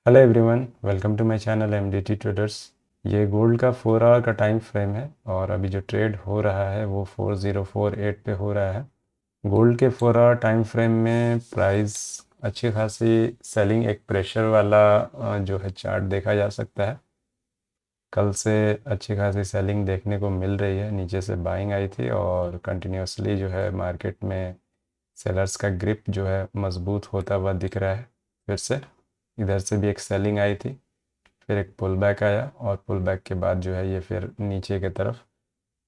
Hello everyone, welcome to my channel MDT traders. ये gold का 4 our का time frame है और अभी जो ट्रेड हो रहा है वो 4048 पे हो रहा है। गोल्ड के 4 आवर टाइम फ्रेम में प्राइस अच्छी खासी सेलिंग, एक प्रेशर वाला जो है चार्ट देखा जा सकता है। कल से अच्छी खासी सेलिंग देखने को मिल रही है। नीचे से बाइंग आई थी और कंटिन्यूसली जो है मार्केट में सेलर्स का ग्रिप जो है मजबूत होता हुआ दिख रहा है। फिर से इधर से भी एक सेलिंग आई थी, फिर एक पुल बैक आया और पुल बैक के बाद जो है ये फिर नीचे की तरफ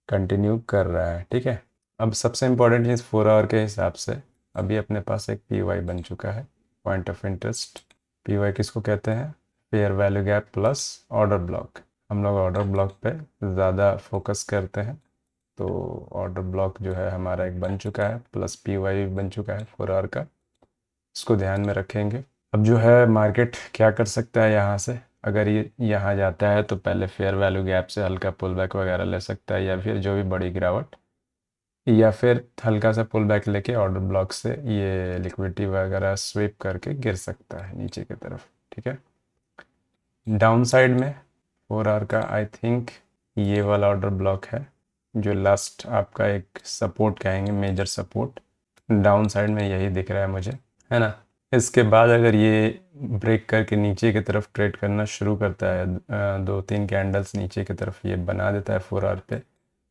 कंटिन्यू कर रहा है। ठीक है, अब सबसे इम्पोर्टेंट चीज़ 4 आवर के हिसाब से अभी अपने पास एक पीवाई बन चुका है, पॉइंट ऑफ इंटरेस्ट। पीवाई किसको कहते हैं? Fair value gap plus order block. हम लोग ऑर्डर ब्लॉक पे ज़्यादा फोकस करते हैं, तो ऑर्डर ब्लॉक जो है हमारा एक बन चुका है, प्लस पीवाई बन चुका है 4 आवर का। इसको ध्यान में रखेंगे। अब जो है मार्केट क्या कर सकता है यहाँ से, अगर ये यहाँ जाता है तो पहले फेयर वैल्यू गैप से हल्का पुल बैक वगैरह ले सकता है, या फिर जो भी बड़ी गिरावट, या फिर हल्का सा पुल बैक लेके ऑर्डर ब्लॉक से ये लिक्विडिटी वगैरह स्वीप करके गिर सकता है नीचे की तरफ। ठीक है, डाउन साइड में 4 आवर का आई थिंक ये वाला ऑर्डर ब्लॉक है जो लास्ट आपका एक सपोर्ट कहेंगे, मेजर सपोर्ट डाउन साइड में यही दिख रहा है मुझे, है ना। इसके बाद अगर ये ब्रेक करके नीचे की तरफ ट्रेड करना शुरू करता है, 2-3 कैंडल्स नीचे की तरफ ये बना देता है 4 आवर पे,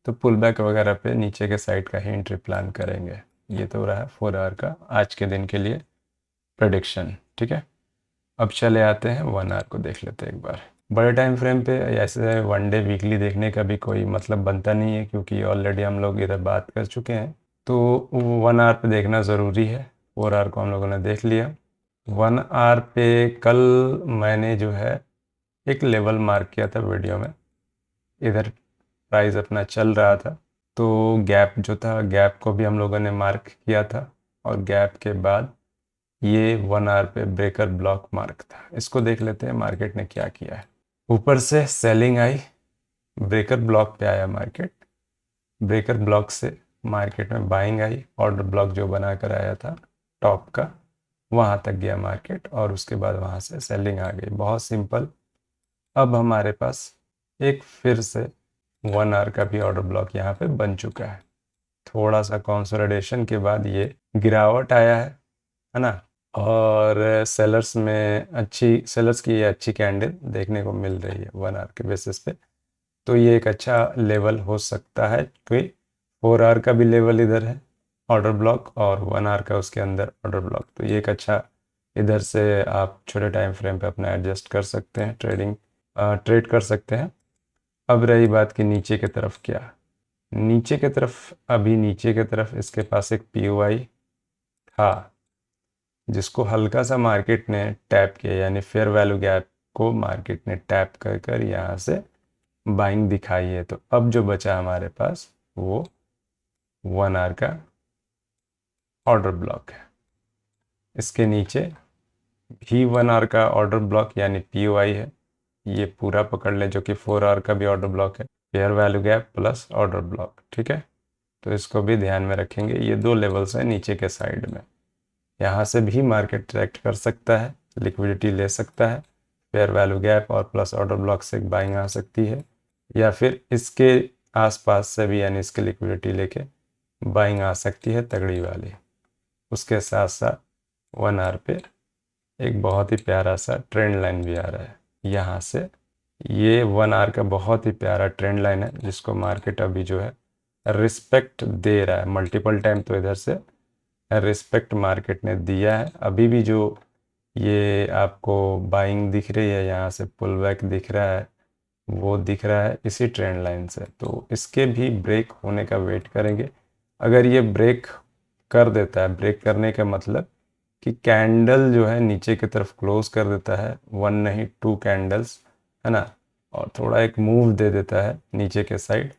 तो पुल बैक वगैरह पे नीचे के साइड का ही एंट्री प्लान करेंगे। ये तो रहा 4 आवर का आज के दिन के लिए प्रेडिक्शन। ठीक है, अब चले आते हैं 1 आवर को देख लेते हैं एक बार। बड़े टाइम फ्रेम पे ऐसे वन डे वीकली देखने का भी कोई मतलब बनता नहीं है, क्योंकि ऑलरेडी हम लोग इधर बात कर चुके हैं, तो 1 आवर पे देखना ज़रूरी है। 4 आवर को हम लोगों ने देख लिया। 1 आवर पे कल मैंने जो है एक लेवल मार्क किया था वीडियो में, इधर प्राइस अपना चल रहा था, तो गैप जो था, गैप को भी हम लोगों ने मार्क किया था, और गैप के बाद ये 1 आवर पे ब्रेकर ब्लॉक मार्क था। इसको देख लेते हैं मार्केट ने क्या किया है। ऊपर से सेलिंग आई, ब्रेकर ब्लॉक पे आया मार्केट, ब्रेकर ब्लॉक से मार्केट में बाइंग आई, ऑर्डर ब्लॉक जो बना कर आया था टॉप का वहाँ तक गया मार्केट, और उसके बाद वहाँ से सेलिंग आ गई। बहुत सिंपल। अब हमारे पास एक फिर से 1 आवर का भी ऑर्डर ब्लॉक यहाँ पे बन चुका है। थोड़ा सा कंसोलिडेशन के बाद ये गिरावट आया है ना, और सेलर्स की ये अच्छी कैंडल देखने को मिल रही है 1 आवर के बेसिस पे। तो ये एक अच्छा लेवल हो सकता है, क्योंकि 4 आवर का भी लेवल इधर है ऑर्डर ब्लॉक, और 1 आवर का उसके अंदर ऑर्डर ब्लॉक। तो ये एक अच्छा, इधर से आप छोटे टाइम फ्रेम पे अपना एडजस्ट कर सकते हैं, ट्रेड कर सकते हैं। अब रही बात कि नीचे की तरफ क्या, नीचे की तरफ अभी नीचे की तरफ इसके पास एक पीओआई था, जिसको हल्का सा मार्केट ने टैप किया, यानी फेयर वैल्यू गैप को मार्केट ने टैप कर कर यहाँ से बाइंग दिखाई है। तो अब जो बचा हमारे पास वो 1 आवर का ऑर्डर ब्लॉक है। इसके नीचे भी 1 आवर का ऑर्डर ब्लॉक यानी पीओआई है, ये पूरा पकड़ ले, जो कि 4 आवर का भी ऑर्डर ब्लॉक है, fair value gap plus order block. ठीक है, तो इसको भी ध्यान में रखेंगे। ये 2 लेवल्स हैं नीचे के साइड में, यहाँ से भी मार्केट ट्रैक्ट कर सकता है, लिक्विडिटी ले सकता है, फेयर वैल्यू गैप और प्लस ऑर्डर ब्लॉक से एक बाइंग आ सकती है, या फिर इसके आसपास से भी, यानी इसके लिक्विडिटी लेके बाइंग आ सकती है तगड़ी वाली। उसके साथ साथ 1 आवर पे एक बहुत ही प्यारा सा ट्रेंड लाइन भी आ रहा है यहाँ से। ये 1 आवर का बहुत ही प्यारा ट्रेंड लाइन है, जिसको मार्केट अभी जो है रिस्पेक्ट दे रहा है मल्टीपल टाइम। तो इधर से रिस्पेक्ट मार्केट ने दिया है। अभी भी जो ये आपको बाइंग दिख रही है, यहाँ से पुल बैक दिख रहा है, वो दिख रहा है इसी ट्रेंड लाइन से। तो इसके भी ब्रेक होने का वेट करेंगे। अगर ये ब्रेक कर देता है, ब्रेक करने का मतलब कि कैंडल जो है नीचे की तरफ क्लोज कर देता है, 1 नहीं 2 कैंडल्स, है ना, और थोड़ा एक मूव दे देता है नीचे के साइड,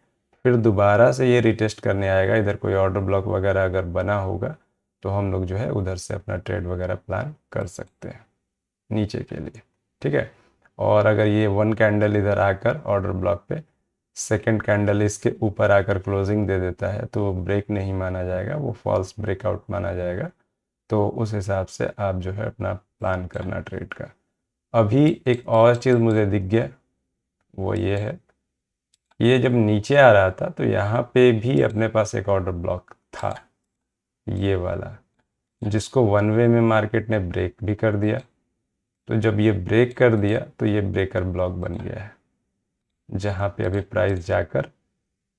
फिर दोबारा से ये रिटेस्ट करने आएगा। इधर कोई ऑर्डर ब्लॉक वगैरह अगर बना होगा तो हम लोग जो है उधर से अपना ट्रेड वगैरह प्लान कर सकते हैं नीचे के लिए। ठीक है, और अगर ये 1 कैंडल इधर आकर ऑर्डर ब्लॉक पे सेकंड कैंडल इसके ऊपर आकर क्लोजिंग दे देता है, तो ब्रेक नहीं माना जाएगा, वो फॉल्स ब्रेकआउट माना जाएगा। तो उस हिसाब से आप जो है अपना प्लान करना ट्रेड का। अभी एक और चीज़ मुझे दिख गया, वो ये है, ये जब नीचे आ रहा था तो यहाँ पे भी अपने पास एक ऑर्डर ब्लॉक था, ये वाला, जिसको वन वे में मार्केट ने ब्रेक भी कर दिया। तो जब ये ब्रेक कर दिया तो ये ब्रेकर ब्लॉक बन गया है, जहाँ पे अभी प्राइस जाकर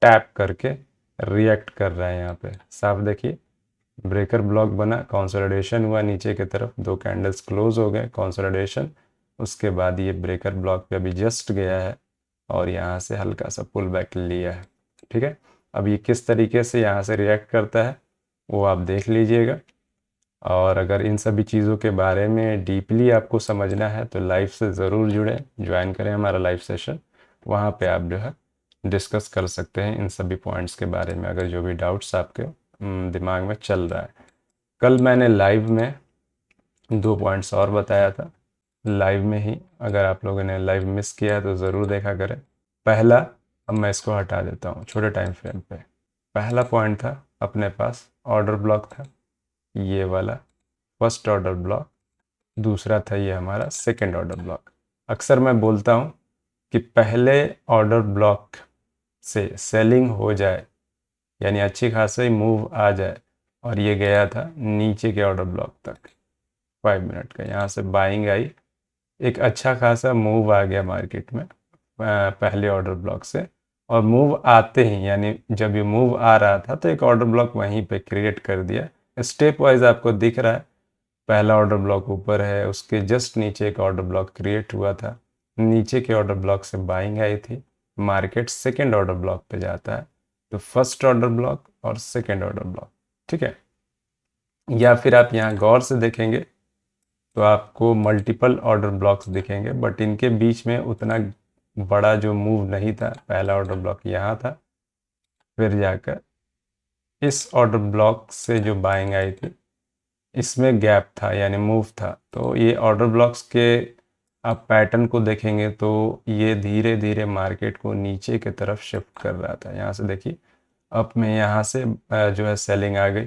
टैप करके रिएक्ट कर रहा है। यहाँ पे साफ देखिए, ब्रेकर ब्लॉक बना, कंसोलिडेशन हुआ नीचे की तरफ, 2 कैंडल्स क्लोज हो गए, कंसोलिडेशन, उसके बाद ये ब्रेकर ब्लॉक पे अभी जस्ट गया है और यहाँ से हल्का सा पुल बैक लिया है। ठीक है, अब ये किस तरीके से यहाँ से रिएक्ट करता है वो आप देख लीजिएगा। और अगर इन सभी चीज़ों के बारे में डीपली आपको समझना है तो लाइव से ज़रूर जुड़ें, ज्वाइन करें हमारा लाइव सेशन, वहाँ पे आप जो है डिस्कस कर सकते हैं इन सभी पॉइंट्स के बारे में, अगर जो भी डाउट्स आपके दिमाग में चल रहा है। कल मैंने लाइव में 2 पॉइंट्स और बताया था, लाइव में ही, अगर आप लोगों ने लाइव मिस किया है तो ज़रूर देखा करें। पहला, अब मैं इसको हटा देता हूँ छोटे टाइम फ्रेम पे। पहला पॉइंट था अपने पास ऑर्डर ब्लॉक था, ये वाला फर्स्ट ऑर्डर ब्लॉक, दूसरा था ये हमारा सेकंड ऑर्डर ब्लॉक। अक्सर मैं बोलता हूँ कि पहले ऑर्डर ब्लॉक से सेलिंग हो जाए, यानी अच्छी खासी मूव आ जाए, और ये गया था नीचे के ऑर्डर ब्लॉक तक 5 मिनट का, यहाँ से बाइंग आई, एक अच्छा खासा मूव आ गया मार्केट में पहले ऑर्डर ब्लॉक से, और मूव आते ही, यानी जब ये मूव आ रहा था तो एक ऑर्डर ब्लॉक वहीं पे क्रिएट कर दिया। स्टेप वाइज आपको दिख रहा है, पहला ऑर्डर ब्लॉक ऊपर है, उसके जस्ट नीचे एक ऑर्डर ब्लॉक क्रिएट हुआ था, नीचे के ऑर्डर ब्लॉक से बाइंग आई थी, मार्केट सेकेंड ऑर्डर ब्लॉक पे जाता है, तो फर्स्ट ऑर्डर ब्लॉक और सेकेंड ऑर्डर ब्लॉक। ठीक है, या फिर आप यहाँ गौर से देखेंगे तो आपको मल्टीपल ऑर्डर ब्लॉक्स दिखेंगे, बट इनके बीच में उतना बड़ा जो मूव नहीं था। पहला ऑर्डर ब्लॉक यहाँ था, फिर जाकर इस ऑर्डर ब्लॉक से जो बाइंग आई थी इसमें गैप था, यानी मूव था। तो ये ऑर्डर ब्लॉक्स के आप पैटर्न को देखेंगे तो ये धीरे धीरे मार्केट को नीचे की तरफ शिफ्ट कर रहा था। यहाँ से देखिए, अप में यहाँ से जो है सेलिंग आ गई,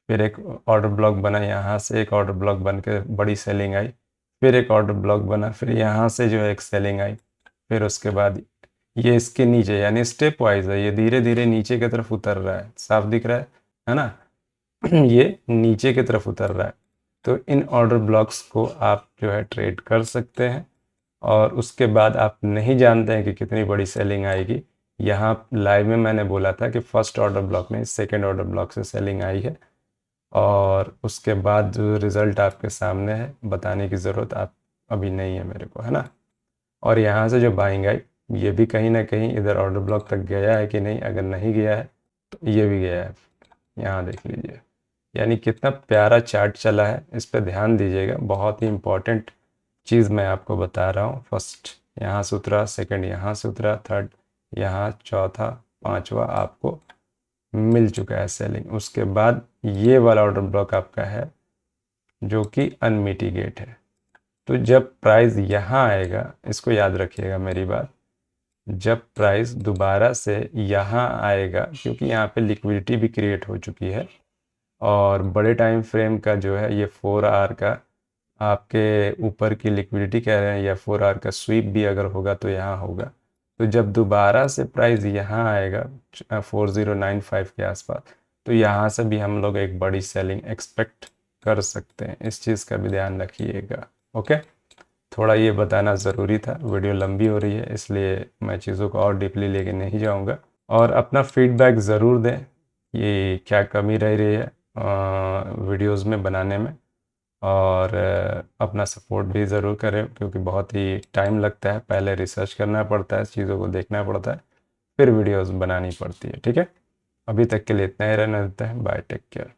फिर एक ऑर्डर ब्लॉक बना, यहाँ से एक ऑर्डर ब्लॉक बन के बड़ी सेलिंग आई, फिर एक ऑर्डर ब्लॉक बना, फिर यहाँ से जो है एक सेलिंग आई, फिर उसके बाद ये इसके नीचे, यानी स्टेप वाइज है, ये धीरे धीरे नीचे की तरफ उतर रहा है, साफ दिख रहा है ना ये नीचे की तरफ उतर रहा है। तो इन ऑर्डर ब्लॉक्स को आप जो है ट्रेड कर सकते हैं, और उसके बाद आप नहीं जानते हैं कि कितनी बड़ी सेलिंग आएगी। यहाँ लाइव में मैंने बोला था कि फर्स्ट ऑर्डर ब्लॉक में सेकेंड ऑर्डर ब्लॉक से सेलिंग आई है, और उसके बाद जो रिज़ल्ट आपके सामने है, बताने की ज़रूरत आप अभी नहीं है मेरे को, है ना। और यहाँ से जो बाइंग आई, ये भी कहीं ना कहीं इधर ऑर्डर ब्लॉक तक गया है कि नहीं, अगर नहीं गया है तो ये भी गया है, यहाँ देख लीजिए। यानी कितना प्यारा चार्ट चला है, इस पर ध्यान दीजिएगा, बहुत ही इम्पोर्टेंट चीज़ मैं आपको बता रहा हूँ। फर्स्ट यहाँ से उतरा, सेकंड यहाँ से उतरा, थर्ड यहाँ, चौथा, पांचवा आपको मिल चुका है सेलिंग। उसके बाद ये वाला ऑर्डर ब्लॉक आपका है जो कि अनमिटिगेट है। तो जब प्राइस यहाँ आएगा, इसको याद रखिएगा मेरी बात, जब प्राइस दोबारा से यहाँ आएगा, क्योंकि यहाँ पे लिक्विडिटी भी क्रिएट हो चुकी है, और बड़े टाइम फ्रेम का जो है ये 4 आवर का आपके ऊपर की लिक्विडिटी कह रहे हैं, या 4 आवर का स्वीप भी अगर होगा तो यहाँ होगा। तो जब दोबारा से प्राइस यहाँ आएगा 4095 के आसपास, तो यहाँ से भी हम लोग एक बड़ी सेलिंग एक्सपेक्ट कर सकते हैं। इस चीज़ का भी ध्यान रखिएगा। ओके, थोड़ा ये बताना ज़रूरी था, वीडियो लंबी हो रही है इसलिए मैं चीज़ों को और डीपली लेके नहीं जाऊँगा। और अपना फीडबैक ज़रूर दें, ये क्या कमी रह रही है वीडियोज़ में बनाने में, और अपना सपोर्ट भी ज़रूर करें, क्योंकि बहुत ही टाइम लगता है, पहले रिसर्च करना पड़ता है, चीज़ों को देखना पड़ता है, फिर वीडियोज़ बनानी पड़ती है। ठीक है, अभी तक के लिए इतना ही रहने देते हैं। Bye, take care.